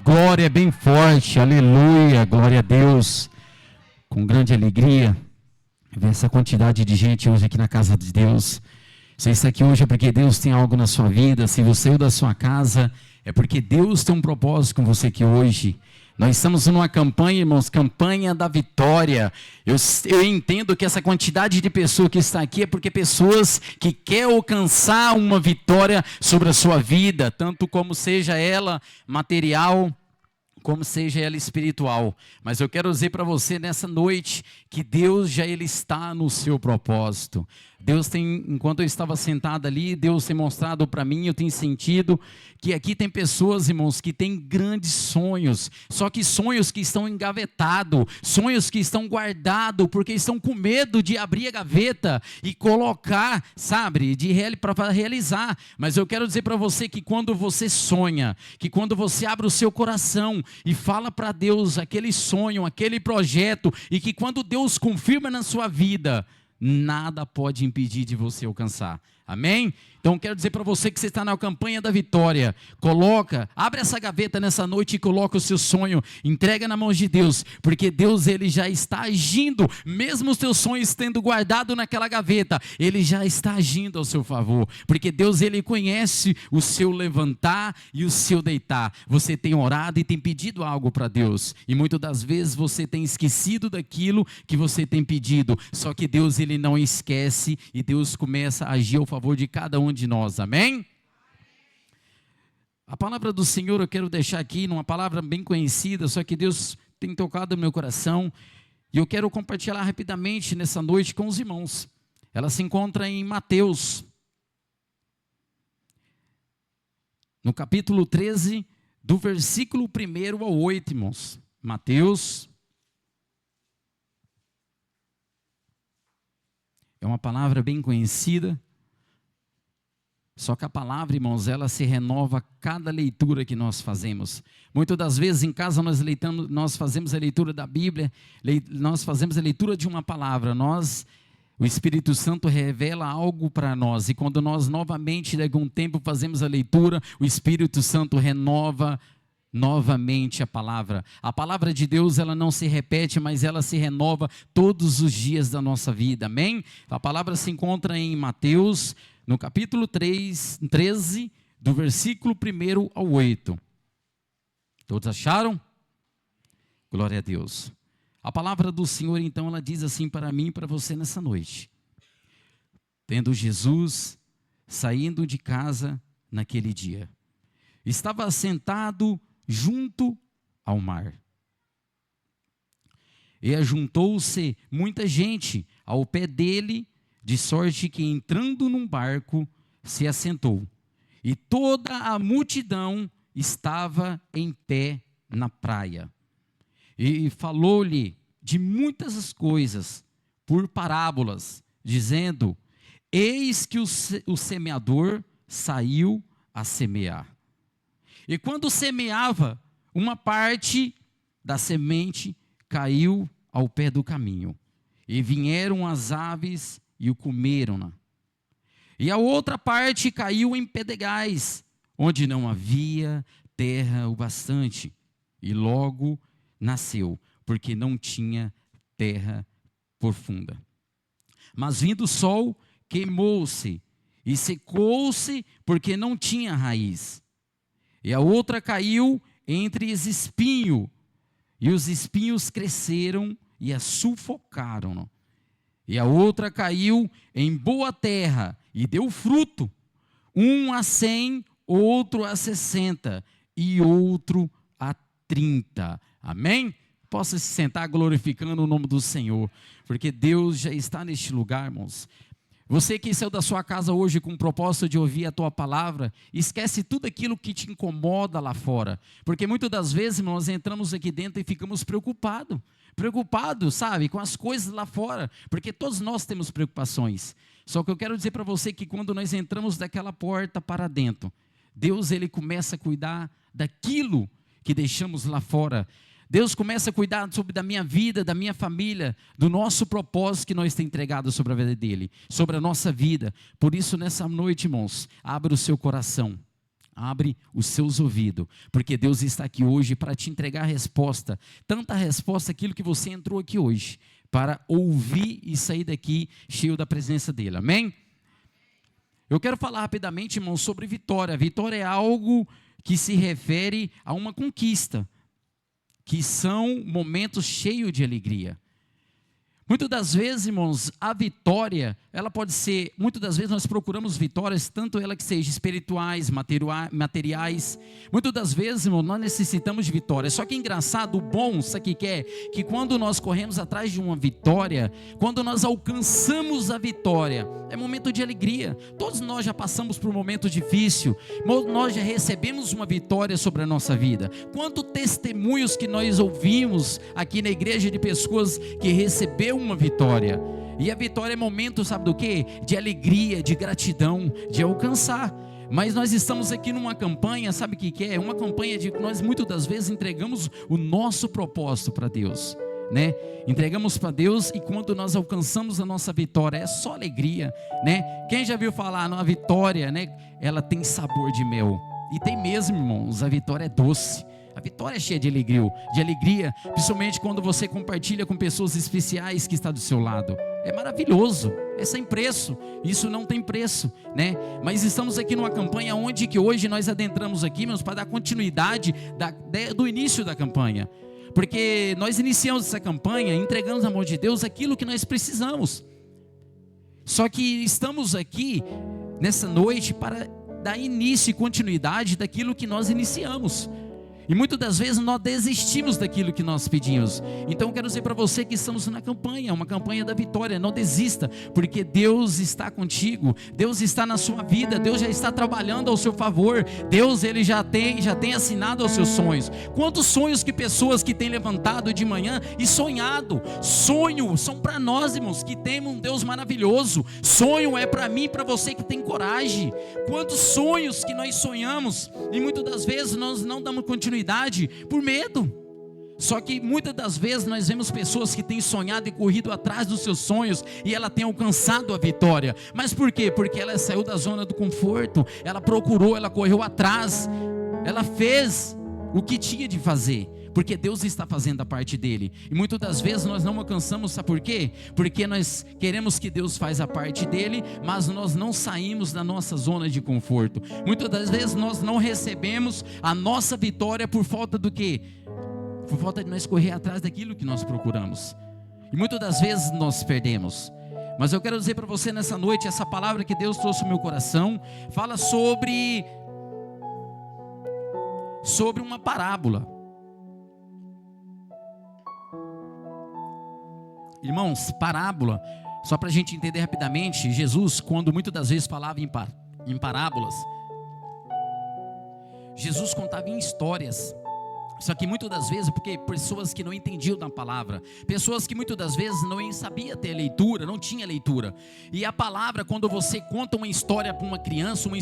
Glória bem forte, aleluia, glória a Deus. Com grande alegria, ver essa quantidade de gente hoje aqui na casa de Deus. Você está aqui hoje é porque Deus tem algo na sua vida. Se você saiu da sua casa, é porque Deus tem um propósito com você aqui hoje. Nós estamos numa campanha, irmãos, campanha da vitória. Eu entendo que essa quantidade de pessoas que está aqui é porque pessoas que querem alcançar uma vitória sobre a sua vida, tanto como seja ela material, como seja ela espiritual. Mas eu quero dizer para você nessa noite que Deus ele está no seu propósito. Deus tem, enquanto eu estava sentado ali, Deus tem mostrado para mim, eu tenho sentido que aqui tem pessoas, irmãos, que têm grandes sonhos, só que sonhos que estão engavetados, sonhos que estão guardados, porque estão com medo de abrir a gaveta e colocar, sabe, para realizar. Mas eu quero dizer para você que quando você sonha, que quando você abre o seu coração e fala para Deus aquele sonho, aquele projeto, e que quando Deus confirma na sua vida, nada pode impedir de você alcançar. Amém? Então quero dizer para você que você está na campanha da vitória, abre essa gaveta nessa noite e coloca o seu sonho, entrega na mão de Deus, porque Deus ele já está agindo, mesmo os teus sonhos tendo guardado naquela gaveta, ele já está agindo ao seu favor, porque Deus ele conhece o seu levantar e o seu deitar. Você tem orado e tem pedido algo para Deus, e muitas das vezes você tem esquecido daquilo que você tem pedido, só que Deus ele não esquece, e Deus começa a agir ao favor de cada um de nós, amém? A palavra do Senhor eu quero deixar aqui, numa palavra bem conhecida, só que Deus tem tocado no meu coração, e eu quero compartilhar rapidamente nessa noite com os irmãos. Ela se encontra em Mateus, no capítulo 13, do versículo 1 ao 8, irmãos. Mateus. É uma palavra bem conhecida, só que a palavra, irmãos, ela se renova a cada leitura que nós fazemos. Muitas das vezes em casa nós fazemos a leitura da Bíblia, nós fazemos a leitura de uma palavra, o Espírito Santo revela algo para nós, e quando nós novamente, de algum tempo, fazemos a leitura, o Espírito Santo renova novamente a palavra. A palavra de Deus, ela não se repete, mas ela se renova todos os dias da nossa vida, amém? A palavra se encontra em Mateus, no capítulo 13, do versículo 1 ao 8. Todos acharam? Glória a Deus. A palavra do Senhor, então, ela diz assim para mim e para você nessa noite. Tendo Jesus saindo de casa naquele dia, estava sentado junto ao mar. E ajuntou-se muita gente ao pé dele, de sorte que entrando num barco, se assentou. E toda a multidão estava em pé na praia. E falou-lhe de muitas coisas, por parábolas, dizendo: eis que o semeador saiu a semear. E quando semeava, uma parte da semente caiu ao pé do caminho, e vieram as aves e o comeram-na. E a outra parte caiu em pedregais, onde não havia terra o bastante, e logo nasceu, porque não tinha terra profunda. Mas vindo o sol, queimou-se, e secou-se, porque não tinha raiz. E a outra caiu entre os espinhos, e os espinhos cresceram e a sufocaram. E a outra caiu em boa terra e deu fruto, um a 100, outro a 60 e outro a 30. Amém? Possa se sentar glorificando o nome do Senhor, porque Deus já está neste lugar, irmãos. Você que saiu da sua casa hoje com o propósito de ouvir a tua palavra, esquece tudo aquilo que te incomoda lá fora, porque muitas das vezes nós entramos aqui dentro e ficamos preocupados, sabe, com as coisas lá fora, porque todos nós temos preocupações. Só que eu quero dizer para você que quando nós entramos daquela porta para dentro, Deus ele começa a cuidar daquilo que deixamos lá fora. Deus começa a cuidar da minha vida, da minha família, do nosso propósito que nós temos entregado sobre a vida dele, sobre a nossa vida. Por isso, nessa noite, irmãos, abra o seu coração. Abre os seus ouvidos, porque Deus está aqui hoje para te entregar a resposta, tanta resposta aquilo que você entrou aqui hoje, para ouvir e sair daqui cheio da presença dele, amém? Eu quero falar rapidamente, irmãos, sobre vitória. Vitória é algo que se refere a uma conquista, que são momentos cheios de alegria. Muitas das vezes, irmãos, a vitória, ela pode ser, muitas das vezes nós procuramos vitórias, tanto ela que seja espirituais, materiais. Muitas das vezes, irmão, nós necessitamos de vitória. Só que é engraçado, o bom, sabe o que é? Que quando nós corremos atrás de uma vitória, quando nós alcançamos a vitória, é momento de alegria. Todos nós já passamos por um momento difícil, nós já recebemos uma vitória sobre a nossa vida. Quantos testemunhos que nós ouvimos aqui na igreja de pessoas que recebeu uma vitória. E a vitória é momento, sabe do quê? De alegria, de gratidão, de alcançar. Mas nós estamos aqui numa campanha, sabe o que é? Uma campanha de que nós muitas das vezes entregamos o nosso propósito para Deus, né? Entregamos para Deus, e quando nós alcançamos a nossa vitória, é só alegria, né? Quem já viu falar na vitória, né? Ela tem sabor de mel. E tem mesmo, irmãos, a vitória é doce. A vitória é cheia de alegria, principalmente quando você compartilha com pessoas especiais que estão do seu lado. É maravilhoso, é sem preço, isso não tem preço, né? Mas estamos aqui numa campanha onde que hoje nós adentramos aqui, irmãos, para dar continuidade do início da campanha. Porque nós iniciamos essa campanha, entregamos na mão de Deus aquilo que nós precisamos. Só que estamos aqui nessa noite para dar início e continuidade daquilo que nós iniciamos. E muitas das vezes nós desistimos daquilo que nós pedimos. Então eu quero dizer para você que estamos na campanha, uma campanha da vitória. Não desista, porque Deus está contigo, Deus está na sua vida, Deus já está trabalhando ao seu favor. Deus, Ele já tem assinado aos seus sonhos. Quantos sonhos que pessoas que têm levantado de manhã e sonhado. Sonho são para nós, irmãos, que temos um Deus maravilhoso. Sonho é para mim e para você que tem coragem. Quantos sonhos que nós sonhamos e muitas das vezes nós não damos continuidade por medo. Só que muitas das vezes nós vemos pessoas que têm sonhado e corrido atrás dos seus sonhos, e ela tem alcançado a vitória. Mas por quê? Porque ela saiu da zona do conforto, ela procurou, ela correu atrás, ela fez o que tinha de fazer, porque Deus está fazendo a parte dele. E muitas das vezes nós não alcançamos, sabe por quê? Porque nós queremos que Deus faça a parte dele, mas nós não saímos da nossa zona de conforto. Muitas das vezes nós não recebemos a nossa vitória por falta do quê? Por falta de nós correr atrás daquilo que nós procuramos. E muitas das vezes nós perdemos. Mas eu quero dizer para você nessa noite, essa palavra que Deus trouxe ao meu coração, fala sobre uma parábola. Irmãos, parábola, só para a gente entender rapidamente, Jesus, quando muitas das vezes falava em parábolas, Jesus contava em histórias. Só que muitas das vezes, porque pessoas que não entendiam da palavra, pessoas que muitas das vezes não sabiam ter leitura, não tinha leitura. E a palavra, quando você conta uma história para uma criança, uma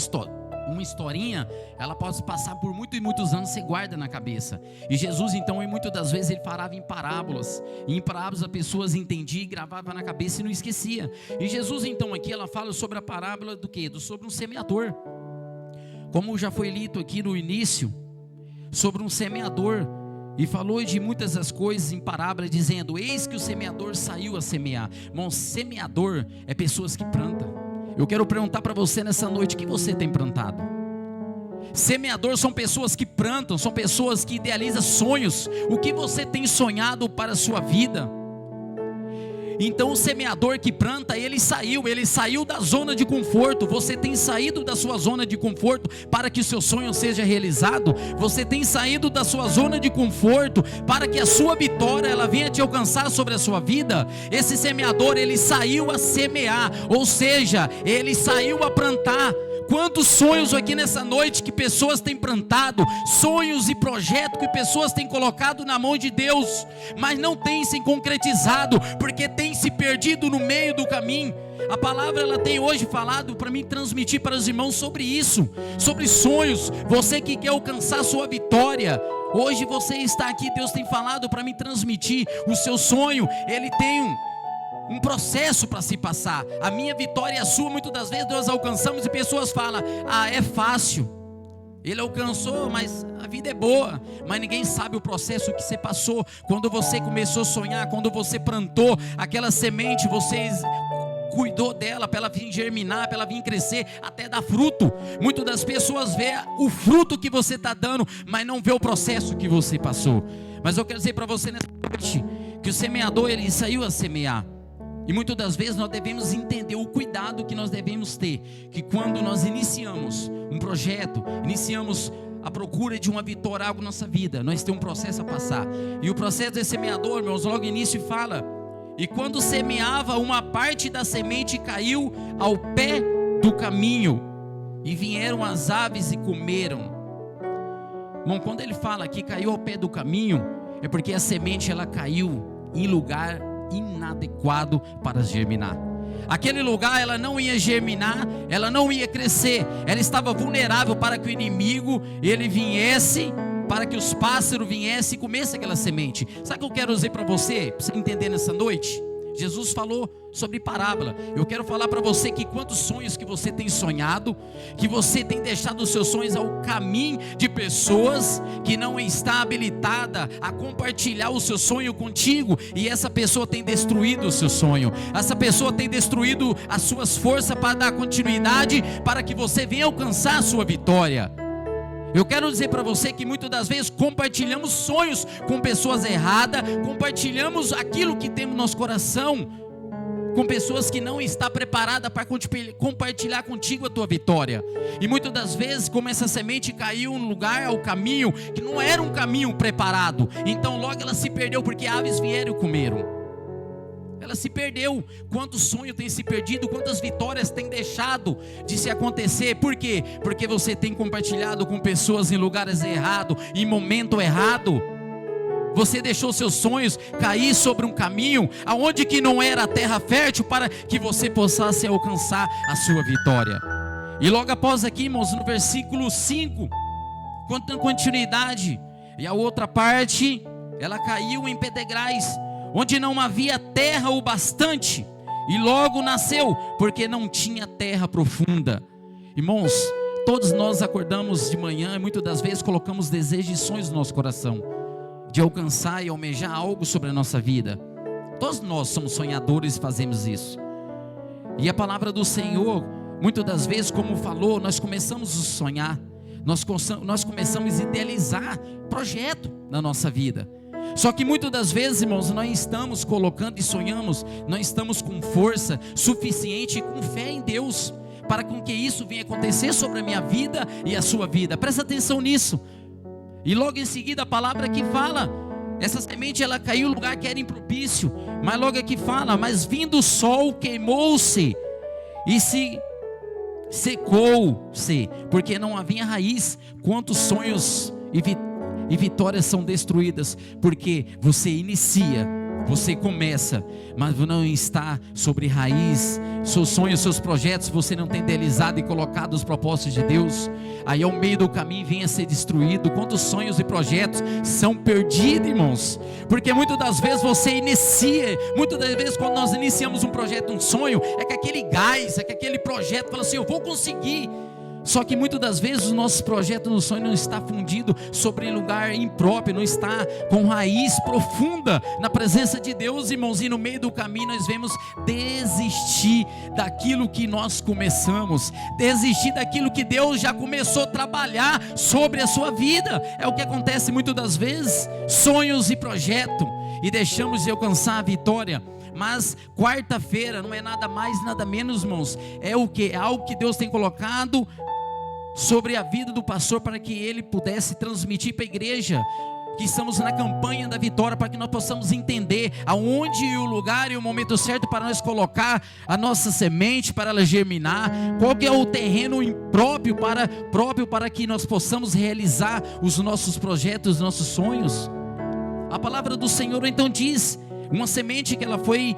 historinha, ela pode passar por muitos anos, você guarda na cabeça. E Jesus então, muitas das vezes ele falava em parábolas, e em parábolas as pessoas entendiam e gravavam na cabeça e não esquecia. E Jesus então aqui, ela fala sobre a parábola do quê? Sobre um semeador. Como já foi lido aqui no início, sobre um semeador, e falou de muitas das coisas em parábola, dizendo: eis que o semeador saiu a semear. Irmão, semeador é pessoas que plantam. Eu quero perguntar para você nessa noite, o que você tem plantado? Semeador são pessoas que plantam, são pessoas que idealizam sonhos. O que você tem sonhado para a sua vida? Então o semeador que planta, ele saiu da zona de conforto. Você tem saído da sua zona de conforto para que o seu sonho seja realizado? Você tem saído da sua zona de conforto para que a sua vitória ela venha te alcançar sobre a sua vida? Esse semeador, ele saiu a semear, ou seja, ele saiu a plantar. Quantos sonhos aqui nessa noite que pessoas têm plantado, sonhos e projetos que pessoas têm colocado na mão de Deus, mas não têm se concretizado, porque têm se perdido no meio do caminho. A palavra ela tem hoje falado para mim, transmitir para os irmãos sobre isso, sobre sonhos. Você que quer alcançar sua vitória, hoje você está aqui, Deus tem falado para mim transmitir o seu sonho. Ele tem um processo para se passar. A minha vitória e a sua, muitas das vezes nós alcançamos e pessoas falam: ah, é fácil. Ele alcançou, mas a vida é boa. Mas ninguém sabe o processo que você passou. Quando você começou a sonhar, quando você plantou aquela semente, você cuidou dela para ela vir germinar, para ela vir crescer, até dar fruto. Muitas das pessoas vê o fruto que você está dando, mas não vê o processo que você passou. Mas eu quero dizer para você nessa noite, que o semeador, ele saiu a semear. E muitas das vezes nós devemos entender o cuidado que nós devemos ter, que quando nós iniciamos um projeto, iniciamos a procura de uma vitória, algo na nossa vida, nós temos um processo a passar. E o processo de semeador, meus, logo no início fala: e quando semeava, uma parte da semente caiu ao pé do caminho, e vieram as aves e comeram. Bom, quando ele fala que caiu ao pé do caminho, é porque a semente ela caiu em lugar inadequado para germinar. Aquele lugar ela não ia germinar, ela não ia crescer, ela estava vulnerável para que o inimigo ele viesse, para que os pássaros viessem e comessem aquela semente. Sabe o que eu quero dizer para você entender nessa noite? Jesus falou sobre parábola. Eu quero falar para você que quantos sonhos que você tem sonhado, que você tem deixado os seus sonhos ao caminho de pessoas que não está habilitada a compartilhar o seu sonho contigo, e essa pessoa tem destruído o seu sonho, essa pessoa tem destruído as suas forças para dar continuidade, para que você venha alcançar a sua vitória. Eu quero dizer para você que muitas das vezes compartilhamos sonhos com pessoas erradas, compartilhamos aquilo que temos no nosso coração com pessoas que não estão preparadas para compartilhar contigo a tua vitória. E muitas das vezes, como essa semente caiu em um lugar, ao caminho, que não era um caminho preparado, então logo ela se perdeu, porque aves vieram e comeram. Ela se perdeu. Quantos sonhos tem se perdido, quantas vitórias tem deixado de se acontecer. Por quê? Porque você tem compartilhado com pessoas em lugares errados, em momento errado. Você deixou seus sonhos cair sobre um caminho aonde que não era a terra fértil, para que você possa alcançar a sua vitória. E logo após aqui, irmãos, no versículo 5, quanto continuidade, e a outra parte, ela caiu em pedregais, onde não havia terra o bastante, e logo nasceu, porque não tinha terra profunda. Irmãos, todos nós acordamos de manhã e muitas das vezes colocamos desejos e sonhos no nosso coração, de alcançar e almejar algo sobre a nossa vida. Todos nós somos sonhadores e fazemos isso. E a palavra do Senhor, muitas das vezes, como falou, nós começamos a sonhar, nós começamos a idealizar projeto na nossa vida. Só que muitas das vezes, irmãos, nós estamos colocando e sonhamos, nós estamos com força suficiente e com fé em Deus, para com que isso venha acontecer sobre a minha vida e a sua vida. Presta atenção nisso. E logo em seguida a palavra que fala, essa semente ela caiu em um lugar que era impropício, mas logo aqui fala: mas vindo o sol queimou-se e se secou-se, porque não havia raiz. Quantos sonhos e vitórias são destruídas, porque você inicia, você começa, mas não está sobre raiz. Seus sonhos, seus projetos, você não tem idealizado e colocado os propósitos de Deus. Aí ao meio do caminho vem a ser destruído. Quantos sonhos e projetos são perdidos, irmãos? Porque muitas das vezes você inicia, muitas das vezes quando nós iniciamos um projeto, um sonho, é que aquele gás, é que aquele projeto fala assim: eu vou conseguir. Só que muitas das vezes os nossos projetos no sonho não está fundido sobre lugar impróprio, não está com raiz profunda na presença de Deus, irmãos. E no meio do caminho nós vemos desistir daquilo que nós começamos, desistir daquilo que Deus já começou a trabalhar sobre a sua vida. É o que acontece muitas das vezes, sonhos e projeto, e deixamos de alcançar a vitória. Mas quarta-feira não é nada mais, nada menos, irmãos, é o que? É algo que Deus tem colocado sobre a vida do pastor, para que ele pudesse transmitir para a igreja, que estamos na campanha da vitória, para que nós possamos entender aonde o lugar e o momento certo para nós colocar a nossa semente, para ela germinar, qual que é o terreno próprio para que nós possamos realizar os nossos projetos, os nossos sonhos. A palavra do Senhor então diz: uma semente que ela foi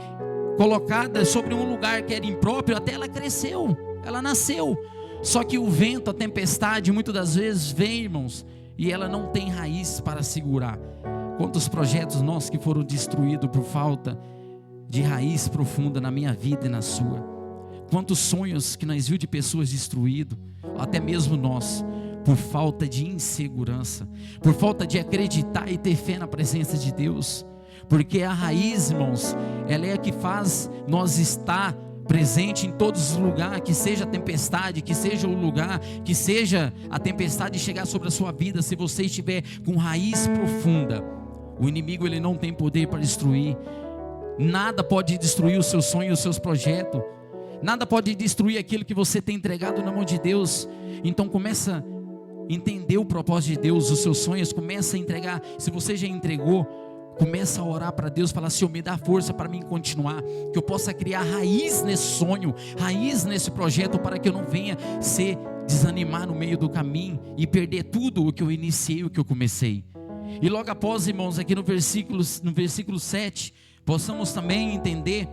colocada sobre um lugar que era impróprio, até ela cresceu, ela nasceu. Só que o vento, a tempestade, muitas das vezes vem, irmãos, e ela não tem raiz para segurar. Quantos projetos nossos que foram destruídos por falta de raiz profunda na minha vida e na sua. Quantos sonhos que nós vimos de pessoas destruídos, até mesmo nós, por falta de insegurança, por falta de acreditar e ter fé na presença de Deus. Porque a raiz, irmãos, ela é a que faz nós estar presente em todos os lugares, que seja a tempestade, que seja o lugar, que seja a tempestade chegar sobre a sua vida. Se você estiver com raiz profunda, o inimigo ele não tem poder para destruir. Nada pode destruir o seu sonho, os seus projetos. Nada pode destruir aquilo que você tem entregado na mão de Deus. Então começa a entender o propósito de Deus, os seus sonhos, começa a entregar. Se você já entregou, começa a orar para Deus, falar: Senhor, me dá força para mim continuar, que eu possa criar raiz nesse sonho, raiz nesse projeto, para que eu não venha se desanimar no meio do caminho e perder tudo o que eu iniciei, o que eu comecei. E logo após, irmãos, aqui no versículo 7, possamos também entender: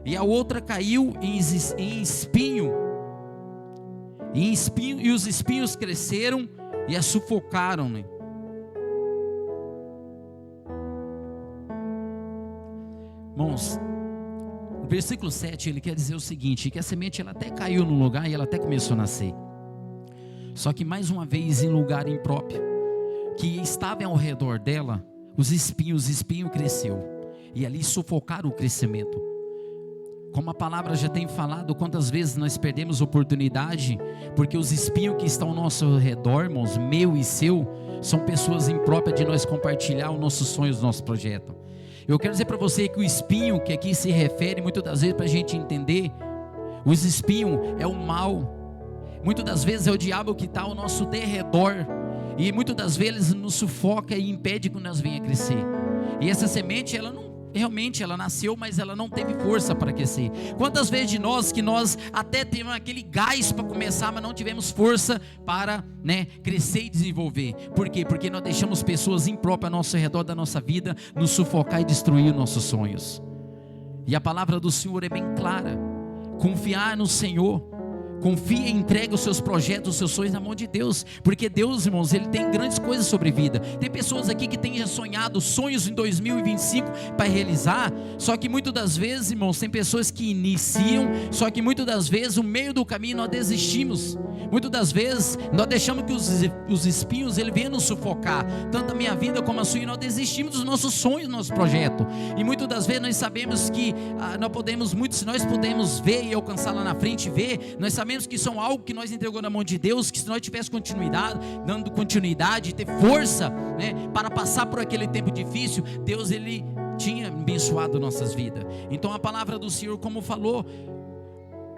e a outra caiu em espinho, e os espinhos cresceram e a sufocaram, né? Irmãos, o versículo 7, ele quer dizer o seguinte: que a semente ela até caiu no lugar e ela até começou a nascer, só que mais uma vez em lugar impróprio, que estava ao redor dela, os espinhos cresceu, e ali sufocaram o crescimento. Como a palavra já tem falado, quantas vezes nós perdemos oportunidade, porque os espinhos que estão ao nosso redor, irmãos, meu e seu, são pessoas impróprias de nós compartilhar os nossos sonhos, o nosso projeto. Eu quero dizer para você que o espinho, que aqui se refere, muitas das vezes para a gente entender, os espinhos é o mal, muitas das vezes é o diabo que está ao nosso derredor, e muitas das vezes nos sufoca e impede que nós venha a crescer. E essa semente, ela não, realmente ela nasceu, mas ela não teve força para crescer. Quantas vezes de nós que nós até temos aquele gás para começar, mas não tivemos força para, crescer e desenvolver. Por quê? Porque nós deixamos pessoas impróprias ao nosso redor da nossa vida nos sufocar e destruir os nossos sonhos. E a palavra do Senhor é bem clara: confiar no Senhor. Confia e entrega os seus projetos, os seus sonhos na mão de Deus, porque Deus, irmãos, Ele tem grandes coisas sobre a vida. Tem pessoas aqui que têm já sonhado sonhos em 2025 para realizar, só que muitas das vezes, irmãos, tem pessoas que iniciam, só que muitas das vezes, no meio do caminho, nós desistimos. Muitas das vezes, nós deixamos que os espinhos, ele venham nos sufocar, tanto a minha vida como a sua, e nós desistimos dos nossos sonhos, do nosso projeto. E muitas das vezes, nós sabemos que se nós podemos ver e alcançar lá na frente, nós sabemos que são algo que nós entregamos na mão de Deus, que se nós tivéssemos dando continuidade, ter força, para passar por aquele tempo difícil, Deus, Ele tinha abençoado nossas vidas. Então a palavra do Senhor, como falou,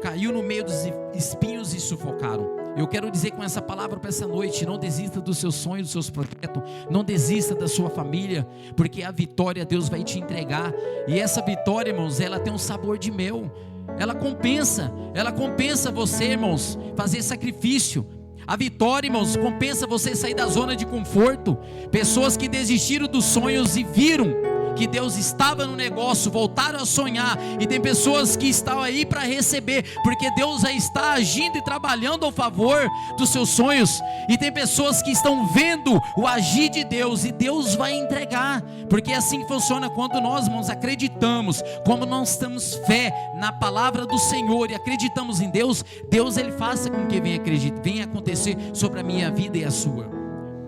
caiu no meio dos espinhos e sufocaram. Eu quero dizer com essa palavra para essa noite: não desista dos seus sonhos, dos seus projetos, não desista da sua família, porque a vitória Deus vai te entregar, e essa vitória, irmãos, ela tem um sabor de mel. Ela compensa você, irmãos, fazer sacrifício. A vitória, irmãos, compensa você sair da zona de conforto. Pessoas que desistiram dos sonhos e viram que Deus estava no negócio, voltaram a sonhar. E tem pessoas que estão aí para receber, porque Deus já está agindo e trabalhando ao favor dos seus sonhos. E tem pessoas que estão vendo o agir de Deus, e Deus vai entregar, porque é assim que funciona quando nós, irmãos, acreditamos. Como nós temos fé na palavra do Senhor e acreditamos em Deus, Deus, Ele faça com que venha acontecer sobre a minha vida e a sua.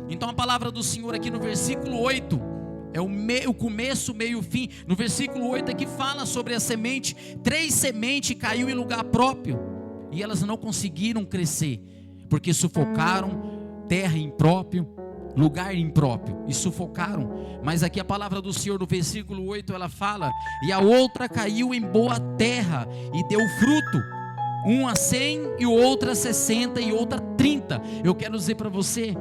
Então a palavra do Senhor aqui no versículo 8 é o começo, meio e fim. No versículo 8 aqui fala sobre a semente. 3 sementes caiu em lugar próprio, e elas não conseguiram crescer, porque sufocaram, terra impróprio, lugar impróprio, e sufocaram. Mas aqui a palavra do Senhor no versículo 8, ela fala: e a outra caiu em boa terra, e deu fruto, uma a 100, e outra a 60, e outra a 30. Eu quero dizer para você,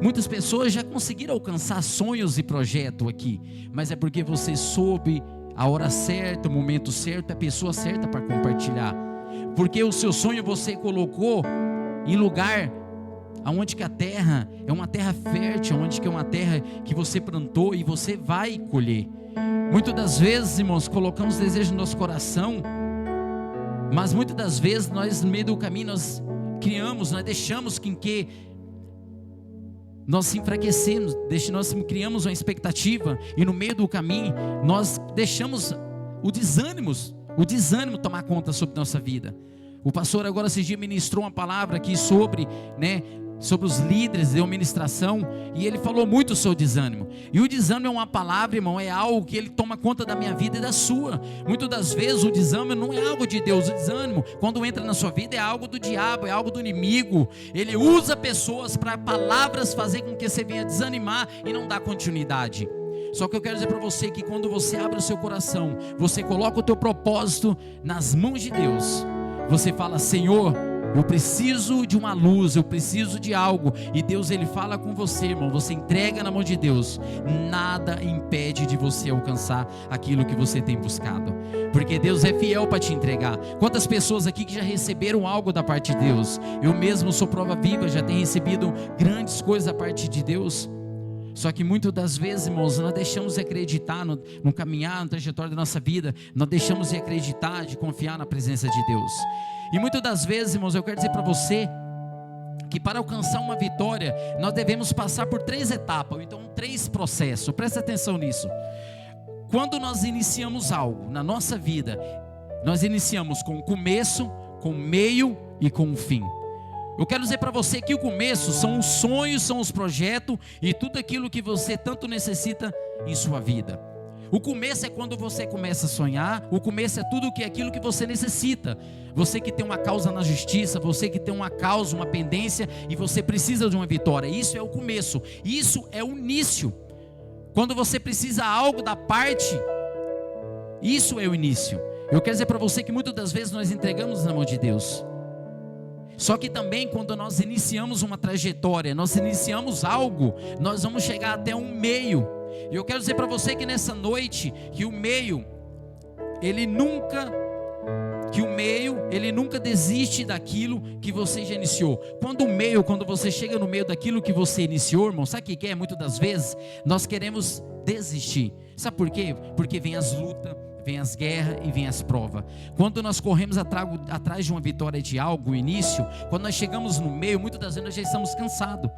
muitas pessoas já conseguiram alcançar sonhos e projetos aqui, mas é porque você soube a hora certa, o momento certo, a pessoa certa para compartilhar. Porque o seu sonho você colocou em lugar onde que a terra é uma terra fértil, onde que é uma terra que você plantou e você vai colher. Muitas das vezes, irmãos, colocamos desejo no nosso coração, mas muitas das vezes nós, no meio do caminho, nós deixamos que nós se enfraquecemos, nós criamos uma expectativa, e no meio do caminho nós deixamos o desânimo tomar conta sobre nossa vida. O pastor agora esses dias ministrou uma palavra aqui sobre sobre os líderes, deu ministração, e ele falou muito sobre o desânimo. E o desânimo é uma palavra, irmão, é algo que ele toma conta da minha vida e da sua. Muitas das vezes o desânimo não é algo de Deus. O desânimo, quando entra na sua vida, é algo do diabo, é algo do inimigo. Ele usa pessoas para palavras fazer com que você venha desanimar e não dar continuidade. Só que eu quero dizer para você que quando você abre o seu coração, você coloca o teu propósito nas mãos de Deus, você fala: Senhor, eu preciso de uma luz, eu preciso de algo, e Deus, ele fala com você, irmão. Você entrega na mão de Deus, nada impede de você alcançar aquilo que você tem buscado, porque Deus é fiel para te entregar. Quantas pessoas aqui que já receberam algo da parte de Deus? Eu mesmo sou prova viva, já tenho recebido grandes coisas da parte de Deus. Só que muitas das vezes, irmãos, nós deixamos de acreditar no caminhar, no trajetório da nossa vida. Nós deixamos de acreditar, de confiar na presença de Deus. E muitas das vezes, irmãos, eu quero dizer para você que para alcançar uma vitória, nós devemos passar por 3 etapas, ou então 3 processos. Presta atenção nisso. Quando nós iniciamos algo na nossa vida, nós iniciamos com o começo, com o meio e com o fim. Eu quero dizer para você que o começo são os sonhos, são os projetos e tudo aquilo que você tanto necessita em sua vida. O começo é quando você começa a sonhar. O começo é tudo aquilo que você necessita. Você que tem uma causa na justiça, você que tem uma causa, uma pendência, e você precisa de uma vitória. Isso é o começo, isso é o início. Quando você precisa algo da parte, isso é o início. Eu quero dizer para você que muitas das vezes nós entregamos na mão de Deus. Só que também quando nós iniciamos uma trajetória, nós iniciamos algo, nós vamos chegar até um meio. E eu quero dizer para você que nessa noite, que o meio, ele nunca desiste daquilo que você já iniciou. Quando você chega no meio daquilo que você iniciou, irmão, sabe o que é? Muitas das vezes nós queremos desistir. Sabe por quê? Porque vem as lutas, vem as guerras e vem as provas. Quando nós corremos atrás de uma vitória de algo, o início, quando nós chegamos no meio, muitas das vezes nós já estamos cansados.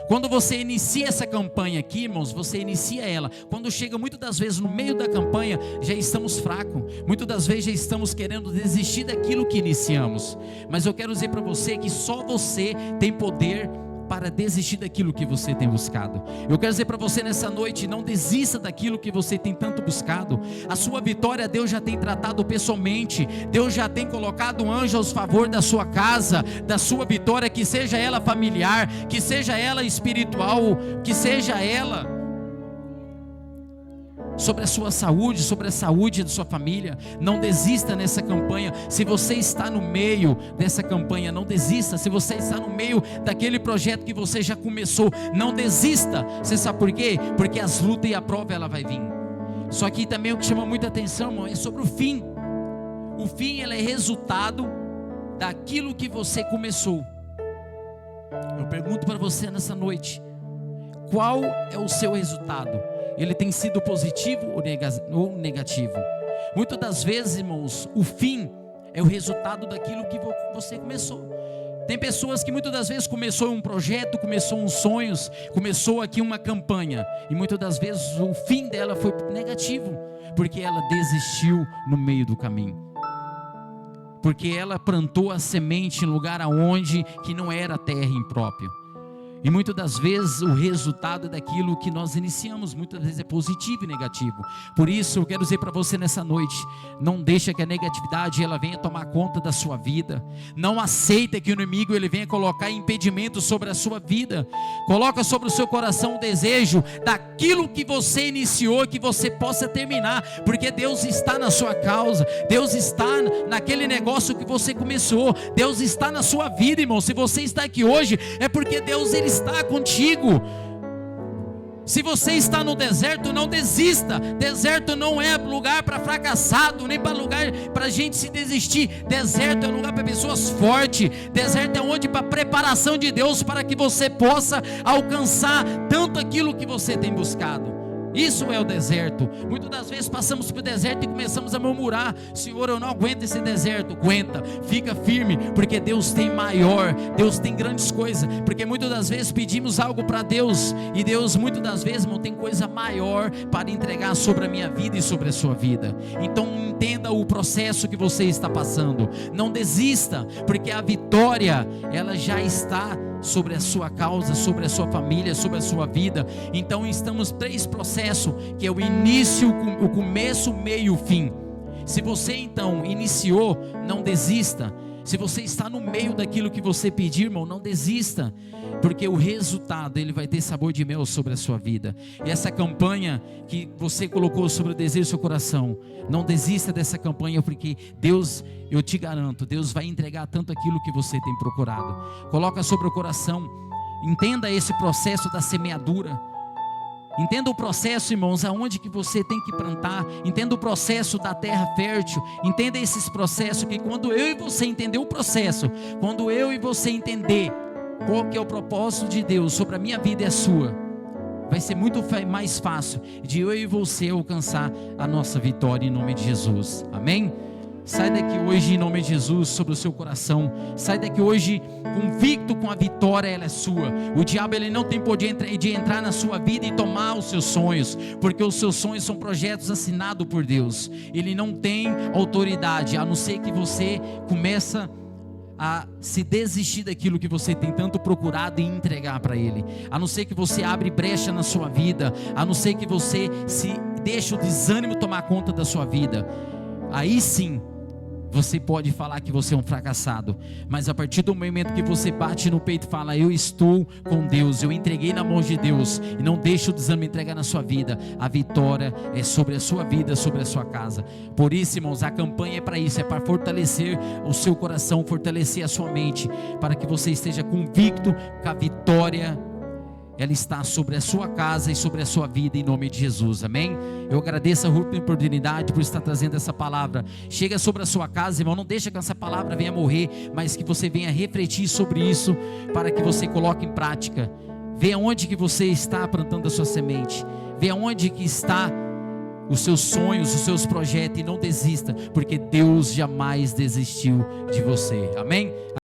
Quando você inicia essa campanha aqui, irmãos, você inicia ela. Quando chega muitas das vezes no meio da campanha, já estamos fracos. Muitas das vezes já estamos querendo desistir daquilo que iniciamos. Mas eu quero dizer para você que só você tem poder para desistir daquilo que você tem buscado. Eu quero dizer para você nessa noite: não desista daquilo que você tem tanto buscado. A sua vitória Deus já tem tratado pessoalmente. Deus já tem colocado um anjo aos favor da sua casa, da sua vitória, que seja ela familiar, que seja ela espiritual, que seja ela sobre a sua saúde, sobre a saúde da sua família. Não desista nessa campanha. Se você está no meio dessa campanha, não desista. Se você está no meio daquele projeto que você já começou, não desista. Você sabe por quê? Porque as lutas e a prova ela vai vir. Só que também o que chama muita atenção, irmão, é sobre o fim. O fim ele é resultado daquilo que você começou. Eu pergunto para você nessa noite: qual é o seu resultado? Ele tem sido positivo ou negativo? Muitas das vezes, irmãos, o fim é o resultado daquilo que você começou. Tem pessoas que muitas das vezes começou um projeto, começou uns sonhos, começou aqui uma campanha, e muitas das vezes o fim dela foi negativo, porque ela desistiu no meio do caminho, porque ela plantou a semente em lugar aonde que não era terra imprópria. E muitas das vezes o resultado daquilo que nós iniciamos, muitas vezes é positivo e negativo. Por isso eu quero dizer para você nessa noite: não deixa que a negatividade ela venha tomar conta da sua vida. Não aceita que o inimigo ele venha colocar impedimentos sobre a sua vida. Coloca sobre o seu coração o desejo daquilo que você iniciou, que você possa terminar, porque Deus está na sua causa. Deus está naquele negócio que você começou. Deus está na sua vida, irmão. Se você está aqui hoje, é porque Deus ele está contigo. Se você está no deserto, não desista. Deserto não é lugar para fracassado, nem para lugar para gente se desistir. Deserto é lugar para pessoas fortes. Deserto é onde para preparação de Deus, para que você possa alcançar tanto aquilo que você tem buscado. Isso é o deserto. Muitas das vezes passamos pelo deserto e começamos a murmurar: Senhor, eu não aguento esse deserto. Aguenta, fica firme, porque Deus tem maior, Deus tem grandes coisas. Porque muitas das vezes pedimos algo para Deus, e Deus muitas das vezes não tem coisa maior para entregar sobre a minha vida e sobre a sua vida. Então entenda o processo que você está passando. Não desista, porque a vitória ela já está sobre a sua causa, sobre a sua família, sobre a sua vida. Então estamos 3 processos, que é o início, o começo, o meio e o fim. Se você então iniciou, não desista. Se você está no meio daquilo que você pedir, irmão, não desista, porque o resultado, ele vai ter sabor de mel sobre a sua vida. E essa campanha que você colocou sobre o desejo do seu coração, não desista dessa campanha, porque Deus, eu te garanto, Deus vai entregar tanto aquilo que você tem procurado. Coloca sobre o coração, entenda esse processo da semeadura. Entenda o processo, irmãos, aonde que você tem que plantar. Entenda o processo da terra fértil. Entenda esses processos, que quando eu e você entender o processo, quando eu e você entender qual que é o propósito de Deus sobre a minha vida e a sua, vai ser muito mais fácil de eu e você alcançar a nossa vitória em nome de Jesus. Amém? Sai daqui hoje em nome de Jesus sobre o seu coração. Sai daqui hoje convicto com a vitória, ela é sua. O diabo, ele não tem poder de entrar na sua vida e tomar os seus sonhos, porque os seus sonhos são projetos assinados por Deus. Ele não tem autoridade, a não ser que você começa a se desistir daquilo que você tem tanto procurado e entregar para Ele. A não ser que você abre brecha na sua vida, a não ser que você se deixa o desânimo tomar conta da sua vida. Aí sim você pode falar que você é um fracassado, mas a partir do momento que você bate no peito e fala: eu estou com Deus, eu entreguei na mão de Deus, e não deixa o desânimo entregar na sua vida, a vitória é sobre a sua vida, sobre a sua casa. Por isso, irmãos, a campanha é para isso, é para fortalecer o seu coração, fortalecer a sua mente, para que você esteja convicto que a vitória, ela está sobre a sua casa e sobre a sua vida, em nome de Jesus, amém? Eu agradeço a Ruth pela oportunidade, por estar trazendo essa palavra. Chega sobre a sua casa, irmão, não deixa que essa palavra venha morrer, mas que você venha refletir sobre isso, para que você coloque em prática. Veja onde que você está plantando a sua semente, veja onde que está os seus sonhos, os seus projetos, e não desista, porque Deus jamais desistiu de você, amém?